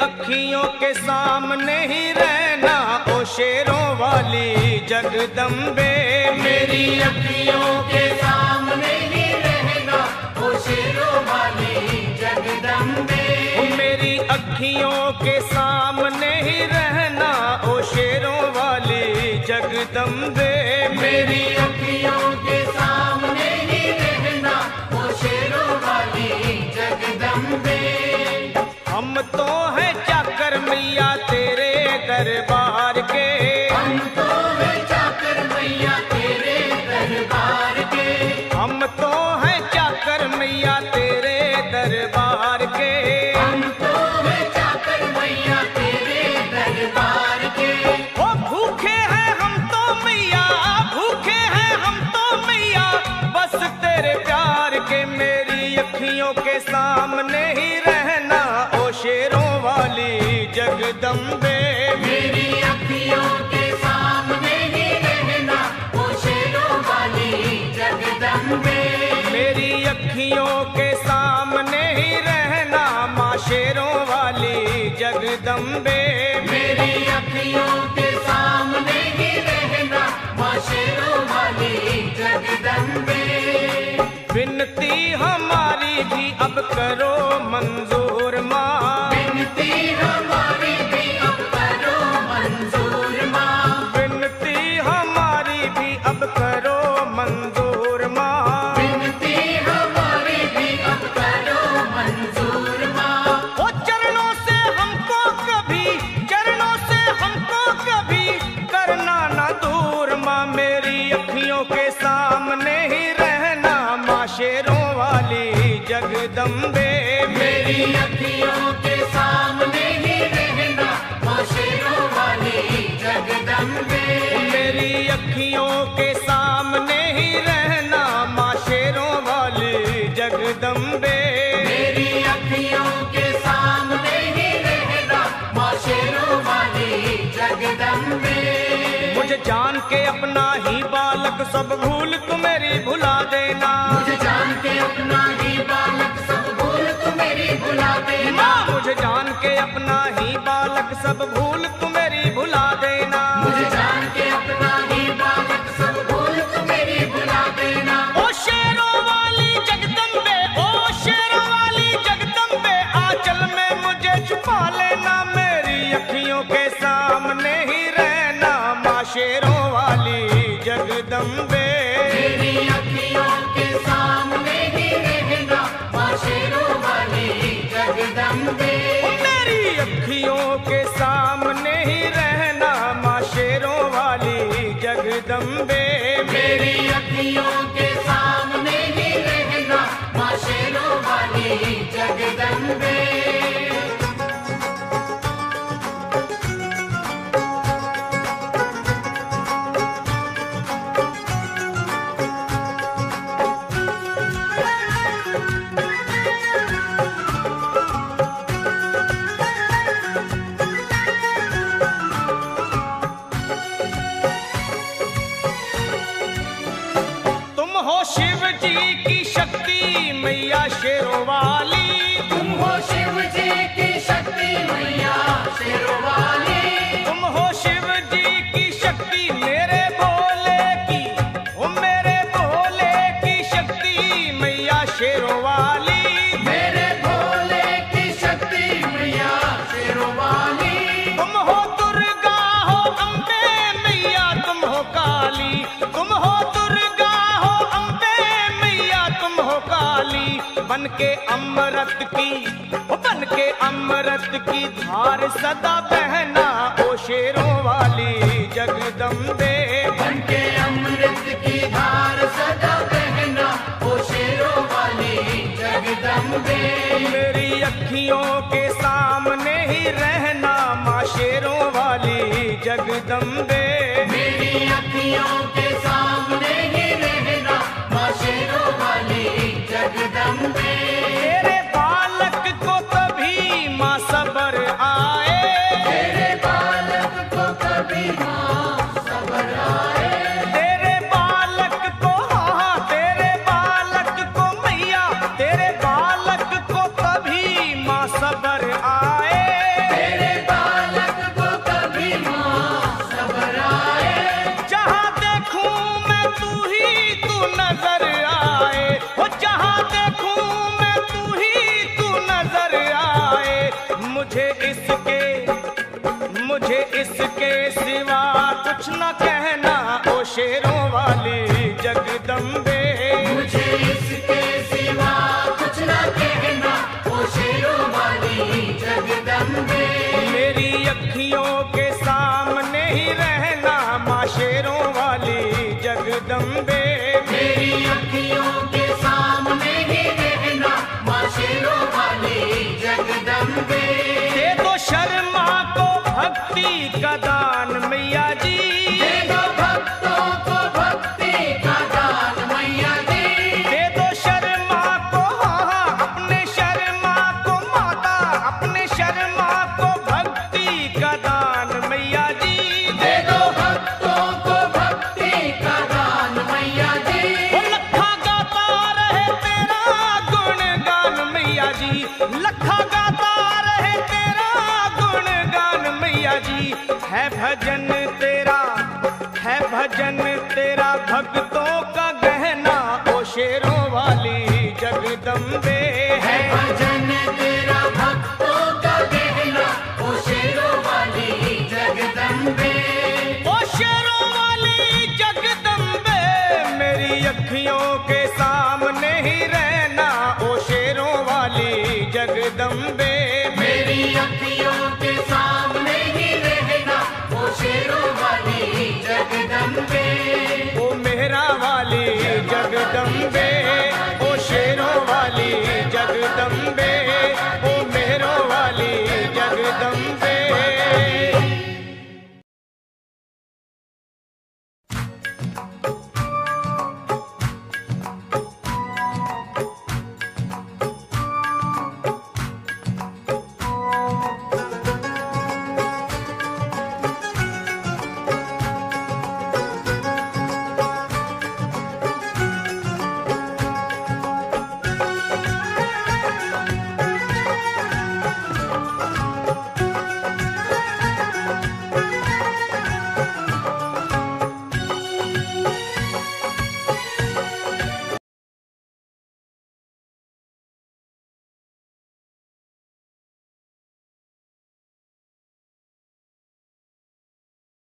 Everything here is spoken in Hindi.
अखियों के सामने ही रहना ओ शेरों वाली जगदम्बे। मेरी अखियों के सामने ही रहना ओ शेरों वाली जगदम्बे। मेरी अखियों के सामने ही रहना ओ शेरों वाली जगदम्बे। मेरी अखियों के सामने ही रहना ओ शेरों वाली जगदम्बे। हम तो हैं चाकर मैया तेरे दरबार के। हम तो हैं चाकर मैया तेरे दरबार के। हम तो हैं चाकर मैया तेरे दरबार के। हम तो हैं चाकर मैया तेरे दरबार के। ओ भूखे हैं हम तो मैया, भूखे हैं हम तो मैया बस तेरे प्यार के। मेरी अखियों के सामने ही रहना ओ शेरों वाली जगदम्बे। मेरी अखियों के सामने ही रहना ओ शेरों वाली जगदम्बे। मेरी अखियों के सामने ही रहना माँ शेरों वाली जगदम्बे। मेरी अखियों के सामने ही रहना माँ शेरों वाली जगदम्बे। विनती हमारी भी अब करो मंजूर माँ। विनती हमारी भी अब करो मंजूर माँ। विनती हमारी भी अब करो मंजूर माँ। विनती हमारी भी अब करो मंजूर माँ। ओ चरणों से हमको कभी, चरणों से हमको कभी करना ना दूर माँ। मेरी अखियों के सामने ही रहना माँ शेरों वाली जगदम्बे। मेरी अखियों के सामने ही रहना माँ शेरों वाली जगदम्बे। मेरी अखियों के सामने ही रहना माँ शेरों वाली जगदम्बे। मेरी अखियों के सामने ही रहना माँ शेरों वाली जगदम्बे। मुझे जान के अपना ही बालक सब भूल तू मेरी भुला देना। मुझे जान के अपना ही बालक सब भूल तू मेरी भुला देना। मुझे जान के अपना ही बालक सब भूल तू मेरी भुला देना। मुझे जान के अपना ही बालक सब भूल तू मेरी भुला देना। ओ शेरों वाली जगदम्बे, ओ शेरों वाली जगदम्बे आंचल में मुझे छुपा लेना। मेरी अखियों के सामने ही रहना माँ शेरों वाली जगदम्बे। मेरी अखियों के सामने ही रहना माँ शेरों वाली जगदम्बे। मेरी अखियों के सामने ही रहना माँ शेरों वाली जगदम्बे। मेरी अखियों के सामने ही रहना माँ शेरों वाली जगदम्बे। तुम हो शिव जी की शक्ति मैया शेरों वाली। तुम हो शिव जी की शक्ति मैया शेरों वाली। तुम हो शिव जी की शक्ति मेरे भोले की, ओ मेरे भोले की शक्ति मैया शेरों वाली। मेरे भोले की शक्ति मैया शेरों वाली। तुम हो दुर्गा हो अम्बे मैया तुम हो काली। तुम हो दुर्गा हो अम्बे मैया तुम हो काली। बन के अमृत की, ओ बन के अमृत की धार सदा बहना ओ शेरों वाली जगदम्बे। बनके अमृत की धार सदा बहना ओ शेरों वाली जगदम्बे। मेरी अखियों के सामने ही रहना माँ शेरों वाली जगदम्बे। मेरी अखियों के सामने ही रहना माँ शेरों वाली जगदम्बे। तेरे बालक को कभी माँ सबर आए। तेरे बालक को कभी माँ सबर आए। तेरे बालक को, हाँ तेरे बालक को मैया, तेरे बालक को कभी माँ सबर आए। का दान मैया जी, दे दो भक्तों को भक्ति का दान मैया जी। दे दो शर्मा को अपने शर्मा को माता, अपने शर्मा को भक्ति का दान मैया जी, दे दो भक्तों को भक्ति का दान मैया जी। वो लखा गाता रहे तेरा गुणगान मैया जी, लखा गाता रहे तेरा गुणगान मैया जी। है भजन तेरा, है भजन तेरा भक्तों का गहना, ओ शेरों वाली जगदम्बे है भजन